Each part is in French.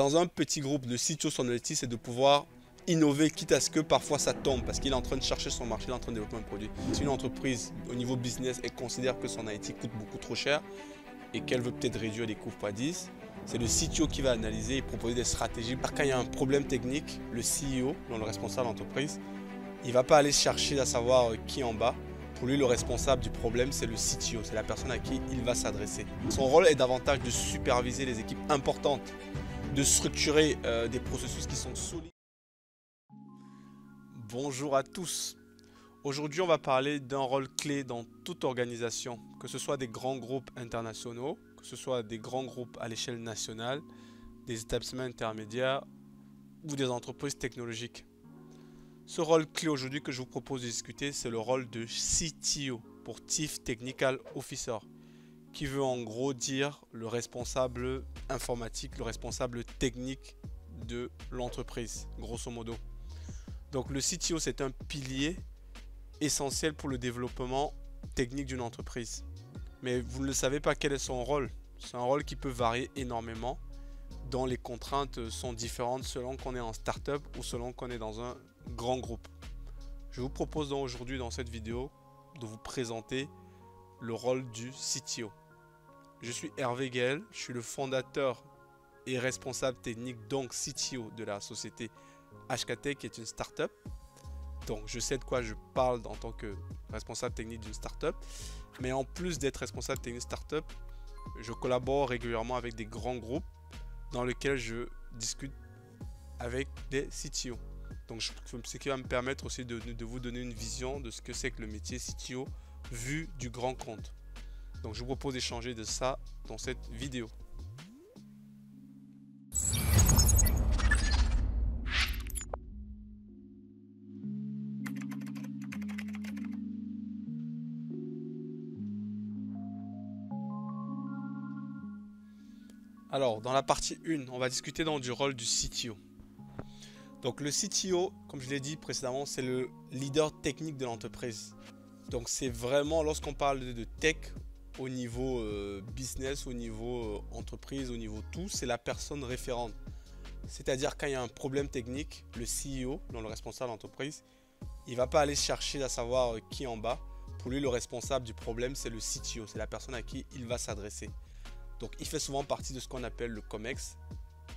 Dans un petit groupe, le CTO, son objectif, c'est de pouvoir innover, quitte à ce que parfois ça tombe, parce qu'il est en train de chercher son marché, il est en train de développer un produit. Si une entreprise, au niveau business, elle considère que son IT coûte beaucoup trop cher et qu'elle veut peut-être réduire les coûts par 10, c'est le CTO qui va analyser et proposer des stratégies. Quand il y a un problème technique, le CEO, le responsable d'entreprise, il ne va pas aller chercher à savoir qui est en bas. Pour lui, le responsable du problème, c'est le CTO, c'est la personne à qui il va s'adresser. Son rôle est davantage de superviser les équipes importantes, de structurer des processus qui sont solides. Bonjour à tous. Aujourd'hui, on va parler d'un rôle clé dans toute organisation, que ce soit des grands groupes internationaux, que ce soit des grands groupes à l'échelle nationale, des établissements intermédiaires ou des entreprises technologiques. Ce rôle clé aujourd'hui que je vous propose de discuter, c'est le rôle de CTO, pour Chief Technical Officer, qui veut en gros dire le responsable informatique, le responsable technique de l'entreprise, grosso modo. Donc le CTO, c'est un pilier essentiel pour le développement technique d'une entreprise. Mais vous ne le savez pas quel est son rôle. C'est un rôle qui peut varier énormément, dont les contraintes sont différentes selon qu'on est en start-up ou selon qu'on est dans un grand groupe. Je vous propose donc aujourd'hui dans cette vidéo de vous présenter le rôle du CTO. Je suis Hervé Gaël, je suis le fondateur et responsable technique, donc CTO de la société HKTech, qui est une start-up. Donc je sais de quoi je parle en tant que responsable technique d'une start-up. Mais en plus d'être responsable technique start-up, je collabore régulièrement avec des grands groupes dans lesquels je discute avec des CTO. Donc ce qui va me permettre aussi de vous donner une vision de ce que c'est que le métier CTO vu du grand compte. Donc je vous propose d'échanger de ça dans cette vidéo. Alors, dans la partie 1, on va discuter donc du rôle du CTO. Donc le CTO, comme je l'ai dit précédemment, c'est le leader technique de l'entreprise. Donc c'est vraiment, lorsqu'on parle de tech, au niveau business, au niveau entreprise, au niveau tout, c'est la personne référente. C'est-à-dire quand il y a un problème technique, le CEO, le responsable d'entreprise, il ne va pas aller chercher à savoir qui est en bas. Pour lui, le responsable du problème, c'est le CTO, c'est la personne à qui il va s'adresser. Donc il fait souvent partie de ce qu'on appelle le COMEX,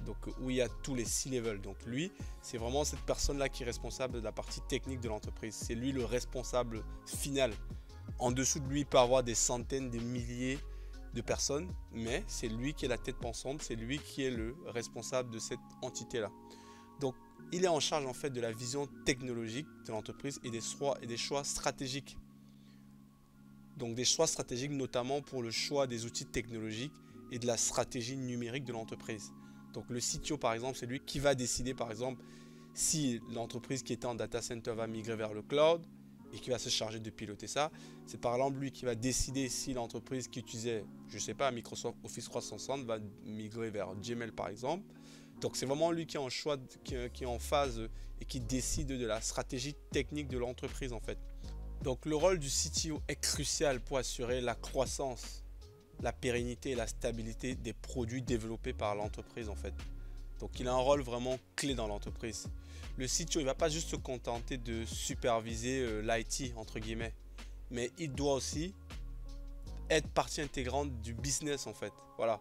donc où il y a tous les C-level. Donc lui, c'est vraiment cette personne-là qui est responsable de la partie technique de l'entreprise. C'est lui le responsable final. En dessous de lui, il peut avoir des centaines, des milliers de personnes, mais c'est lui qui est la tête pensante, c'est lui qui est le responsable de cette entité-là. Donc il est en charge en fait de la vision technologique de l'entreprise et des choix stratégiques. Donc des choix stratégiques notamment pour le choix des outils technologiques et de la stratégie numérique de l'entreprise. Donc le CTO par exemple, c'est lui qui va décider par exemple si l'entreprise qui était en data center va migrer vers le cloud et qui va se charger de piloter ça. C'est par exemple lui qui va décider si l'entreprise qui utilisait, je sais pas, Microsoft Office 360 va migrer vers Gmail par exemple. Donc c'est vraiment lui qui est en choix, qui est en phase et qui décide de la stratégie technique de l'entreprise en fait. Donc le rôle du CTO est crucial pour assurer la croissance, la pérennité et la stabilité des produits développés par l'entreprise en fait. Donc il a un rôle vraiment clé dans l'entreprise. Le CTO, il ne va pas juste se contenter de superviser l'IT entre guillemets, mais il doit aussi être partie intégrante du business en fait. Voilà.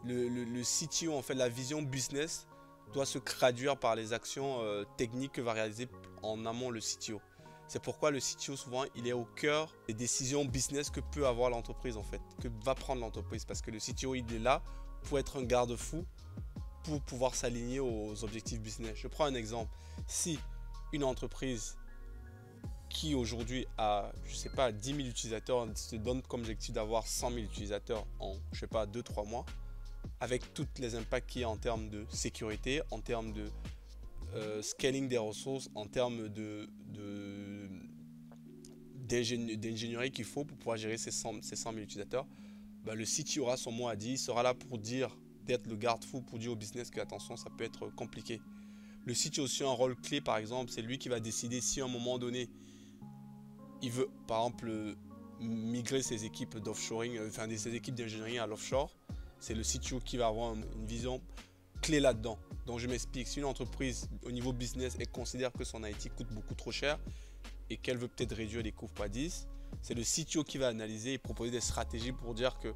Le CTO, en fait, la vision business doit se traduire par les actions techniques que va réaliser en amont le CTO. C'est pourquoi le CTO, souvent, il est au cœur des décisions business que peut avoir l'entreprise, en fait, que va prendre l'entreprise. Parce que le CTO, il est là pour être un garde-fou, pour pouvoir s'aligner aux objectifs business. Je prends un exemple. Si une entreprise qui aujourd'hui a, je sais pas, 10 000 utilisateurs, se donne comme objectif d'avoir 100 000 utilisateurs en, je sais pas, 2-3 mois, avec tous les impacts qu'il y a en termes de sécurité, en termes de scaling des ressources, en termes d'ingénierie qu'il faut pour pouvoir gérer ces 100 000 utilisateurs, bah, le CTO aura son mot à dire, il sera là pour dire, d'être le garde-fou pour dire au business que attention, ça peut être compliqué. Le CTO a aussi un rôle clé, par exemple, c'est lui qui va décider si à un moment donné, il veut par exemple migrer ses équipes d'offshoring, ses équipes d'ingénierie à l'offshore. C'est le CTO qui va avoir une vision clé là-dedans. Donc je m'explique, si une entreprise au niveau business elle considère que son IT coûte beaucoup trop cher et qu'elle veut peut-être réduire les coûts par 10, c'est le CTO qui va analyser et proposer des stratégies pour dire que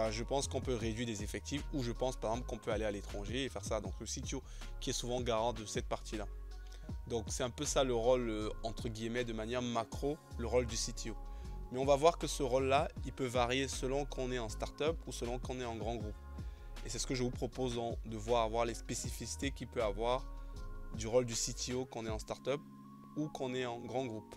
je pense qu'on peut réduire des effectifs ou je pense par exemple qu'on peut aller à l'étranger et faire ça. Donc le CTO qui est souvent garant de cette partie-là. Donc c'est un peu ça le rôle entre guillemets de manière macro, le rôle du CTO. Mais on va voir que ce rôle-là, il peut varier selon qu'on est en startup ou selon qu'on est en grand groupe. Et c'est ce que je vous propose de voir les spécificités qu'il peut avoir du rôle du CTO qu'on est en startup ou qu'on est en grand groupe.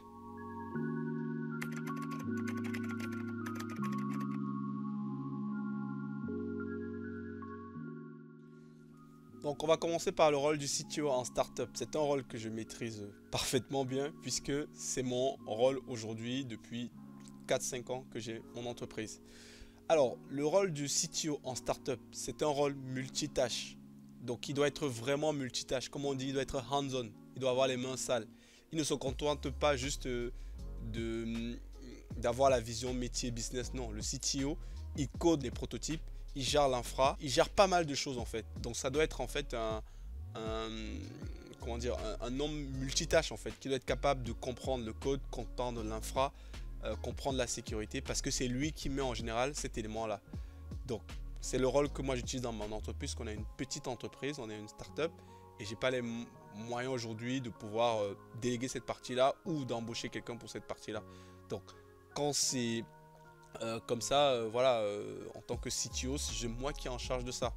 Donc on va commencer par le rôle du CTO en startup. C'est un rôle que je maîtrise parfaitement bien puisque c'est mon rôle aujourd'hui depuis 4-5 ans que j'ai mon entreprise. Alors, le rôle du CTO en startup, c'est un rôle multitâche. Donc, il doit être vraiment multitâche. Comme on dit, il doit être hands-on. Il doit avoir les mains sales. Il ne se contente pas juste d'avoir la vision métier business. Non, le CTO, il code les prototypes, il gère l'infra, il gère pas mal de choses en fait. Donc, ça doit être en fait un homme multitâche en fait, qui doit être capable de comprendre le code, comprendre l'infra, comprendre la sécurité parce que c'est lui qui met en général cet élément là. Donc c'est le rôle que moi j'utilise dans mon entreprise, qu'on a une petite entreprise, on est une start-up et j'ai pas les moyens aujourd'hui de pouvoir déléguer cette partie là ou d'embaucher quelqu'un pour cette partie là. Donc quand c'est comme ça, en tant que CTO, c'est moi qui est en charge de ça.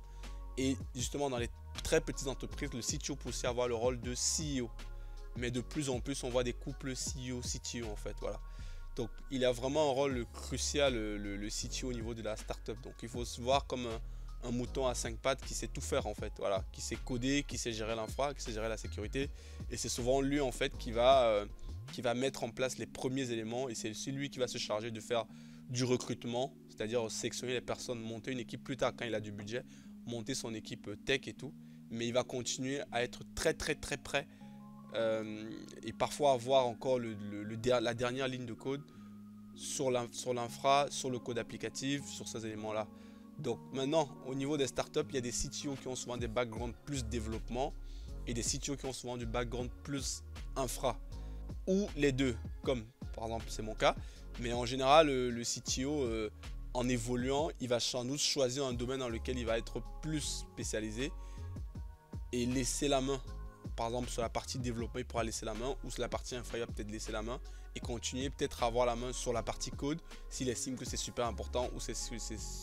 Et justement dans les très petites entreprises, le CTO peut aussi avoir le rôle de CEO. Mais de plus en plus on voit des couples CEO-CTO en fait, voilà. Donc, il a vraiment un rôle crucial, le CTO au niveau de la startup. Donc, il faut se voir comme un mouton à 5 pattes qui sait tout faire en fait. Voilà, qui sait coder, qui sait gérer l'infra, qui sait gérer la sécurité. Et c'est souvent lui en fait qui va mettre en place les premiers éléments. Et c'est lui qui va se charger de faire du recrutement, c'est-à-dire sélectionner les personnes, monter une équipe plus tard quand il a du budget, monter son équipe tech et tout. Mais il va continuer à être très près. Et parfois avoir encore la dernière ligne de code sur l'infra, sur le code applicatif, sur ces éléments-là. Donc maintenant, au niveau des startups, il y a des CTO qui ont souvent des backgrounds plus développement et des CTO qui ont souvent du background plus infra. Ou les deux, comme par exemple c'est mon cas. Mais en général, le CTO, en évoluant, il va sans doute choisir un domaine dans lequel il va être plus spécialisé et laisser la main. Par exemple, sur la partie développement, il pourra laisser la main, ou sur la partie infra, il va peut-être laisser la main et continuer peut-être à avoir la main sur la partie code s'il estime que c'est super important ou s'il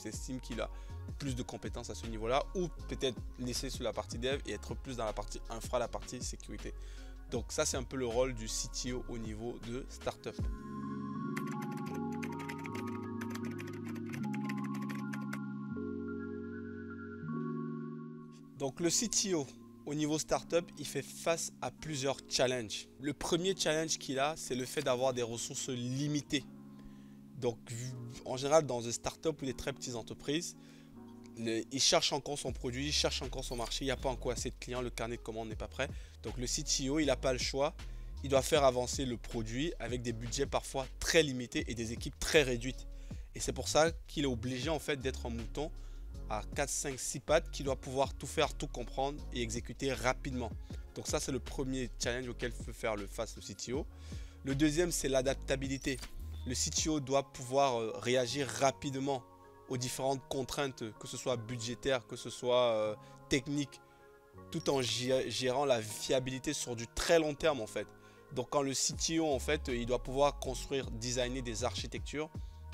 estime qu'il a plus de compétences à ce niveau-là, ou peut-être laisser sur la partie dev et être plus dans la partie infra, la partie sécurité. Donc ça, c'est un peu le rôle du CTO au niveau de startup. Donc le CTO au niveau startup, il fait face à plusieurs challenges. Le premier challenge qu'il a, c'est le fait d'avoir des ressources limitées. Donc en général, dans une startup ou des très petites entreprises, il cherche encore son produit, il cherche encore son marché, il n'y a pas encore assez de clients, le carnet de commandes n'est pas prêt. Donc le CTO, il n'a pas le choix, il doit faire avancer le produit avec des budgets parfois très limités et des équipes très réduites. Et c'est pour ça qu'il est obligé en fait d'être un mouton à 4, 5, 6 pattes qui doit pouvoir tout faire, tout comprendre et exécuter rapidement. Donc ça, c'est le premier challenge auquel peut faire face le CTO. Le deuxième, c'est l'adaptabilité. Le CTO doit pouvoir réagir rapidement aux différentes contraintes, que ce soit budgétaire, que ce soit technique, tout en gérant la fiabilité sur du très long terme en fait. Donc quand le CTO en fait, il doit pouvoir construire, designer des architectures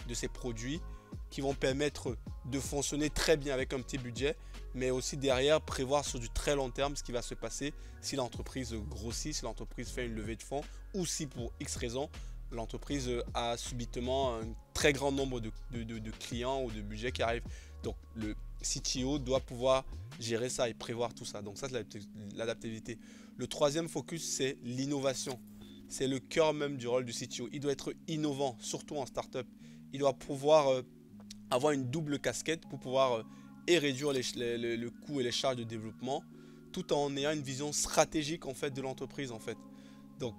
de ses produits qui vont permettre de fonctionner très bien avec un petit budget, mais aussi derrière prévoir sur du très long terme ce qui va se passer si l'entreprise grossit, si l'entreprise fait une levée de fonds ou si pour X raison l'entreprise a subitement un très grand nombre de clients ou de budgets qui arrivent. Donc le CTO doit pouvoir gérer ça et prévoir tout ça. Donc ça, c'est l'adaptabilité. Le troisième focus, c'est l'innovation. C'est le cœur même du rôle du CTO. Il doit être innovant, surtout en startup. Il doit pouvoir avoir une double casquette pour pouvoir et réduire le coût et les charges de développement, tout en ayant une vision stratégique en fait de l'entreprise en fait. Donc,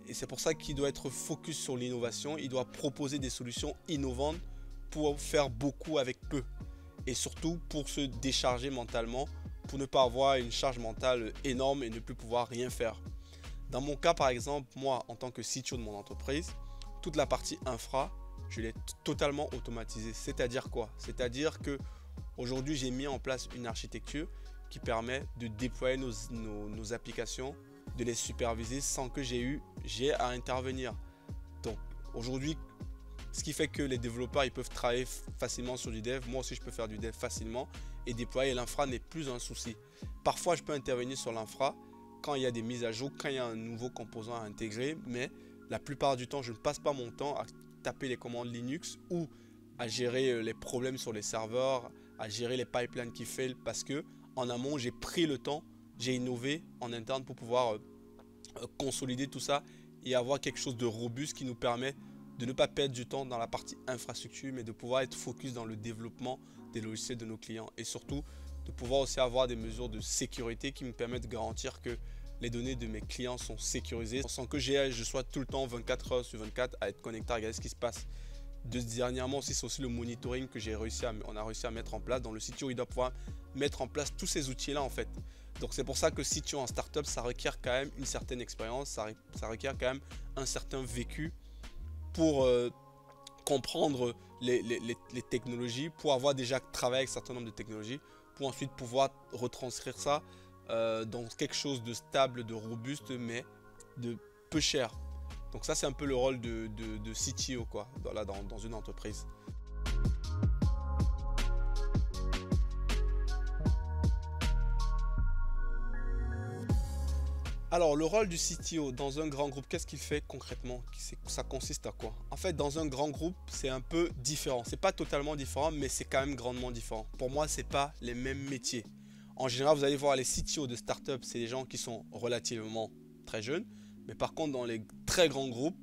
et c'est pour ça qu'il doit être focus sur l'innovation. Il doit proposer des solutions innovantes pour faire beaucoup avec peu. Et surtout pour se décharger mentalement pour ne pas avoir une charge mentale énorme et ne plus pouvoir rien faire. Dans mon cas par exemple, moi en tant que CTO de mon entreprise, toute la partie infra, je l'ai totalement automatisée. C'est-à-dire quoi? C'est-à-dire que aujourd'hui j'ai mis en place une architecture qui permet de déployer nos applications, de les superviser sans que j'ai à intervenir. Donc aujourd'hui, ce qui fait que les développeurs ils peuvent travailler facilement sur du dev. Moi aussi je peux faire du dev facilement et déployer l'infra n'est plus un souci. Parfois je peux intervenir sur l'infra quand il y a des mises à jour, quand il y a un nouveau composant à intégrer, mais la plupart du temps je ne passe pas mon temps à taper les commandes Linux ou à gérer les problèmes sur les serveurs, à gérer les pipelines qui fail, parce que en amont j'ai pris le temps, j'ai innové en interne pour pouvoir consolider tout ça et avoir quelque chose de robuste qui nous permet de ne pas perdre du temps dans la partie infrastructure, mais de pouvoir être focus dans le développement des logiciels de nos clients et surtout de pouvoir aussi avoir des mesures de sécurité qui me permettent de garantir que les données de mes clients sont sécurisées sans que je sois tout le temps 24 heures sur 24 à être connecté à regarder ce qui se passe. Dernièrement aussi, c'est aussi le monitoring que on a réussi à mettre en place. Dans le CTO, il doit pouvoir mettre en place tous ces outils là en fait. Donc c'est pour ça que CTO en startup, ça requiert quand même une certaine expérience, ça requiert quand même un certain vécu pour comprendre les technologies, pour avoir déjà travaillé avec un certain nombre de technologies, pour ensuite pouvoir retranscrire ça dans quelque chose de stable, de robuste, mais de peu cher. Donc ça c'est un peu le rôle de CTO quoi, dans une entreprise. Alors, le rôle du CTO dans un grand groupe, qu'est-ce qu'il fait concrètement? Ça consiste à quoi? En fait, dans un grand groupe, c'est un peu différent. C'est pas totalement différent, mais c'est quand même grandement différent. Pour moi, c'est pas les mêmes métiers. En général, vous allez voir les CTO de start-up, c'est des gens qui sont relativement très jeunes. Mais par contre, dans les très grands groupes,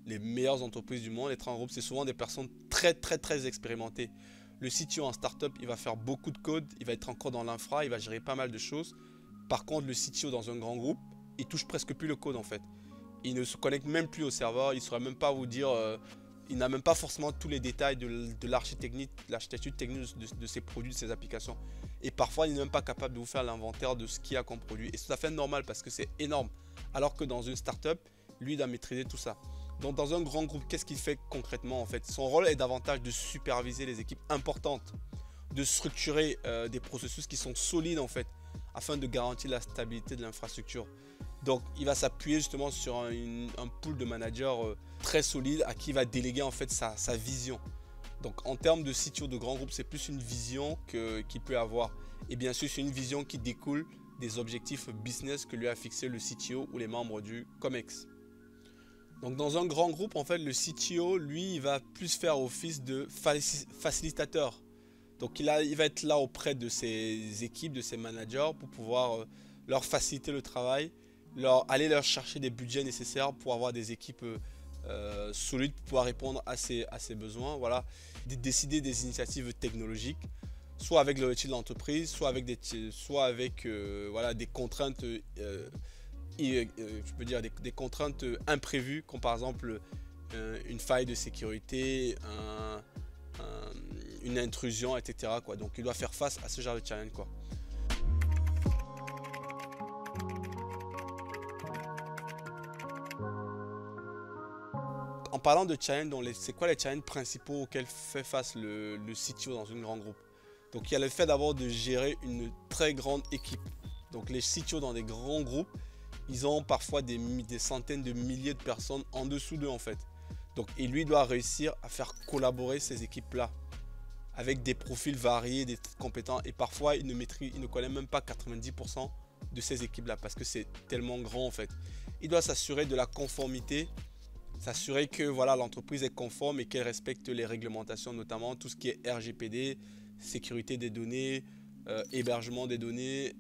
les meilleures entreprises du monde, les très grands groupes, c'est souvent des personnes très expérimentées. Le CTO en start-up, il va faire beaucoup de code, il va être encore dans l'infra, il va gérer pas mal de choses. Par contre, le CTO dans un grand groupe, il touche presque plus le code en fait. Il ne se connecte même plus au serveur, il ne saurait même pas vous dire, il n'a même pas forcément tous les détails de l'architecture technique de ses produits, de ses applications. Et parfois, il n'est même pas capable de vous faire l'inventaire de ce qu'il y a comme produit. Et c'est tout à fait normal parce que c'est énorme. Alors que dans une startup, lui, il doit maîtriser tout ça. Donc dans un grand groupe, qu'est-ce qu'il fait concrètement en fait? Son rôle est davantage de superviser les équipes importantes, de structurer des processus qui sont solides en fait, afin de garantir la stabilité de l'infrastructure. Donc il va s'appuyer justement sur un pool de managers très solide à qui il va déléguer en fait sa vision. Donc en termes de CTO de grand groupe, c'est plus une vision qu'il peut avoir. Et bien sûr, c'est une vision qui découle des objectifs business que lui a fixé le CTO ou les membres du COMEX. Donc dans un grand groupe, en fait, le CTO, lui, il va plus faire office de facilitateur. Donc il va être là auprès de ses équipes, de ses managers pour pouvoir leur faciliter le travail, aller leur chercher des budgets nécessaires pour avoir des équipes solides pour pouvoir répondre à ses besoins. Voilà, décider des initiatives technologiques, soit avec le métier de l'entreprise, soit avec voilà, des contraintes, je peux dire des contraintes imprévues, comme par exemple une faille de sécurité, une intrusion, etc. quoi. Donc il doit faire face à ce genre de challenge quoi. En parlant de challenge, c'est quoi les challenges principaux auxquels fait face le CTO dans une grande groupe? Donc il y a le fait d'abord de gérer une très grande équipe. Donc les CTO dans des grands groupes, ils ont parfois des centaines de milliers de personnes en dessous d'eux en fait. Donc et lui doit réussir à faire collaborer ces équipes-là avec des profils variés, des compétents, et parfois il ne connaît même pas 90% de ces équipes-là parce que c'est tellement grand en fait. Il doit s'assurer de la conformité, s'assurer que voilà, l'entreprise est conforme et qu'elle respecte les réglementations, notamment tout ce qui est RGPD, sécurité des données, hébergement des données,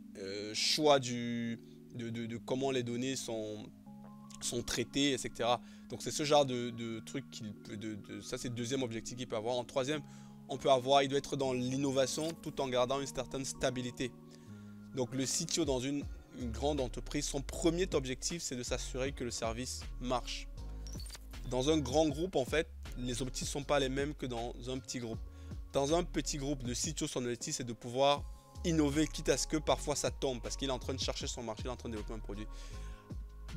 choix de comment les données sont traitées, etc. Donc c'est ce genre de truc ça c'est le deuxième objectif qu'il peut avoir. En troisième, il doit être dans l'innovation tout en gardant une certaine stabilité. Donc le CTO dans une grande entreprise, son premier objectif c'est de s'assurer que le service marche. Dans un grand groupe en fait, les objectifs ne sont pas les mêmes que dans un petit groupe. Dans un petit groupe, le CTO, son objectif c'est de pouvoir innover, quitte à ce que parfois ça tombe, parce qu'il est en train de chercher son marché, il est en train de développer un produit.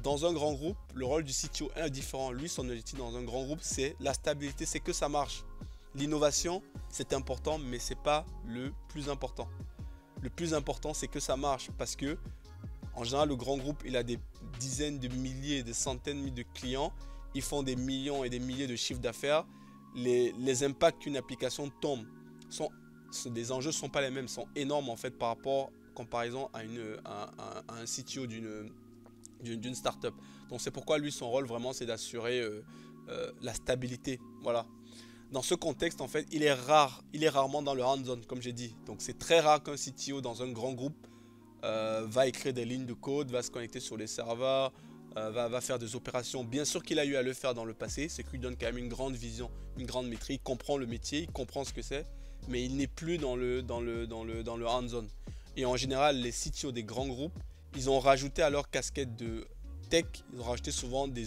Dans un grand groupe, le rôle du CTO est différent. Lui, son objectif dans un grand groupe, c'est la stabilité, c'est que ça marche. L'innovation, c'est important, mais c'est pas le plus important. Le plus important, c'est que ça marche, parce que en général, le grand groupe, il a des dizaines de milliers, des centaines de milliers de clients. Ils font des millions et des milliers de chiffres d'affaires. Les impacts qu'une application tombe, les enjeux ne sont pas les mêmes, sont énormes en fait par rapport, comparaison à un CTO d'une startup. Donc c'est pourquoi lui, son rôle vraiment, c'est d'assurer la stabilité. Voilà. Dans ce contexte, en fait, il est rarement dans le hands-on, comme j'ai dit. Donc c'est très rare qu'un CTO dans un grand groupe va écrire des lignes de code, va se connecter sur les serveurs, va faire des opérations. Bien sûr qu'il a eu à le faire dans le passé, c'est qu'il donne quand même une grande vision, une grande maîtrise, il comprend le métier, il comprend ce que c'est, mais il n'est plus dans le hands-on. Et en général, les CTO des grands groupes, ils ont rajouté à leur casquette de tech, ils ont rajouté souvent des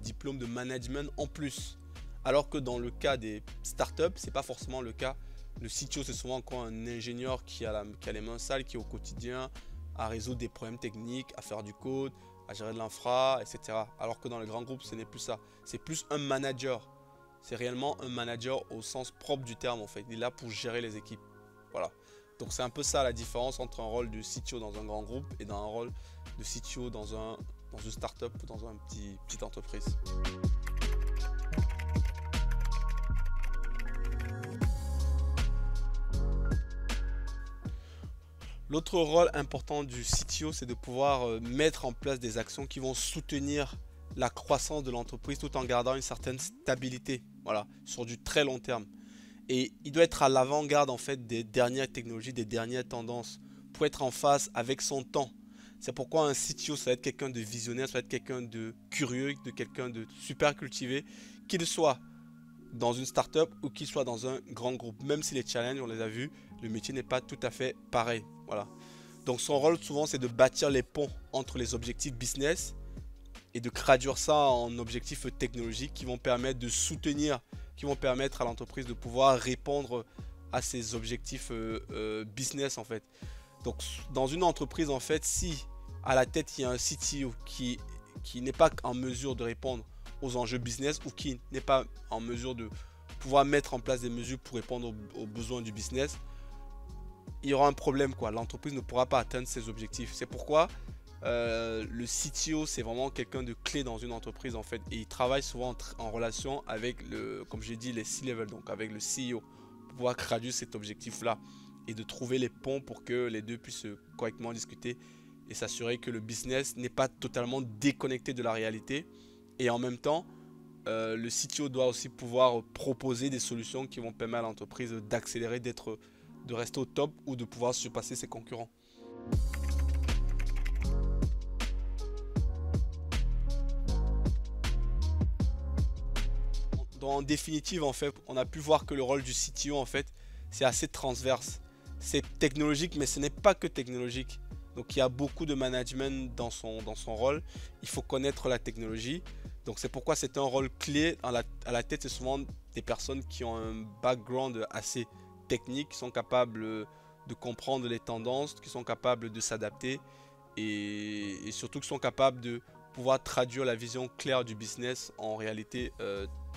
diplômes de management en plus. Alors que dans le cas des startups, c'est pas forcément le cas. Le CTO, c'est souvent encore un ingénieur qui a les mains sales, qui est au quotidien à résoudre des problèmes techniques, à faire du code, à gérer de l'infra, etc. Alors que dans les grands groupes, ce n'est plus ça. C'est plus un manager. C'est réellement un manager au sens propre du terme en fait. Il est là pour gérer les équipes. Voilà. Donc c'est un peu ça la différence entre un rôle de CTO dans un grand groupe et dans un rôle de CTO dans une startup ou dans une petite entreprise. L'autre rôle important du CTO, c'est de pouvoir mettre en place des actions qui vont soutenir la croissance de l'entreprise tout en gardant une certaine stabilité, voilà, sur du très long terme. Et il doit être à l'avant-garde en fait des dernières technologies, des dernières tendances, pour être en phase avec son temps. C'est pourquoi un CTO, ça va être quelqu'un de visionnaire, ça va être quelqu'un de curieux, de quelqu'un de super cultivé, qu'il soit dans une startup ou qu'il soit dans un grand groupe. Même si les challenges, on les a vus, le métier n'est pas tout à fait pareil. Voilà. Donc son rôle souvent, c'est de bâtir les ponts entre les objectifs business et de traduire ça en objectifs technologiques qui vont permettre de soutenir, qui vont permettre à l'entreprise de pouvoir répondre à ses objectifs business en fait. Donc dans une entreprise en fait, si à la tête il y a un CTO qui n'est pas en mesure de répondre aux enjeux business ou qui n'est pas en mesure de pouvoir mettre en place des mesures pour répondre aux besoins du business, il y aura un problème quoi. L'entreprise ne pourra pas atteindre ses objectifs. C'est pourquoi le CTO c'est vraiment quelqu'un de clé dans une entreprise en fait, et il travaille souvent en relation avec comme j'ai dit, les C-level, donc avec le CEO, pour pouvoir traduire cet objectif là et de trouver les ponts pour que les deux puissent correctement discuter et s'assurer que le business n'est pas totalement déconnecté de la réalité. Et en même temps, le CTO doit aussi pouvoir proposer des solutions qui vont permettre à l'entreprise d'accélérer, de rester au top ou de pouvoir surpasser ses concurrents. Donc, en définitive, en fait, on a pu voir que le rôle du CTO, en fait, c'est assez transverse. C'est technologique, mais ce n'est pas que technologique. Donc il y a beaucoup de management dans son rôle. Il faut connaître la technologie. Donc c'est pourquoi c'est un rôle clé. À la tête, c'est souvent des personnes qui ont un background assez technique, qui sont capables de comprendre les tendances, qui sont capables de s'adapter et surtout qui sont capables de pouvoir traduire la vision claire du business en réalité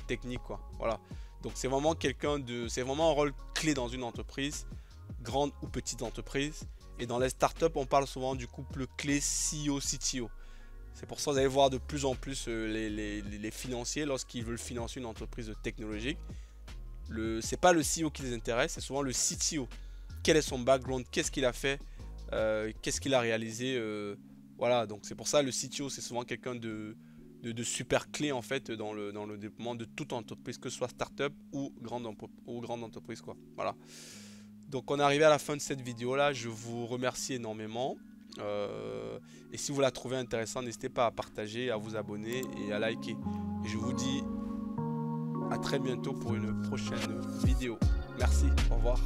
technique, quoi. Voilà. Donc c'est vraiment c'est vraiment un rôle clé dans une entreprise, grande ou petite entreprise. Et dans les startups, on parle souvent du couple clé CEO-CTO. C'est pour ça que vous allez voir de plus en plus les financiers, lorsqu'ils veulent financer une entreprise technologique, c'est pas le CEO qui les intéresse, c'est souvent le CTO. Quel est son background, qu'est-ce qu'il a fait, qu'est-ce qu'il a réalisé, voilà. Donc c'est pour ça le CTO, c'est souvent quelqu'un de super clé en fait dans le développement de toute entreprise, que ce soit startup ou grande entreprise, quoi. Voilà. Donc on est arrivé à la fin de cette vidéo là, je vous remercie énormément. Et si vous la trouvez intéressante, n'hésitez pas à partager, à vous abonner et à liker. Et je vous dis à très bientôt pour une prochaine vidéo. Merci, au revoir.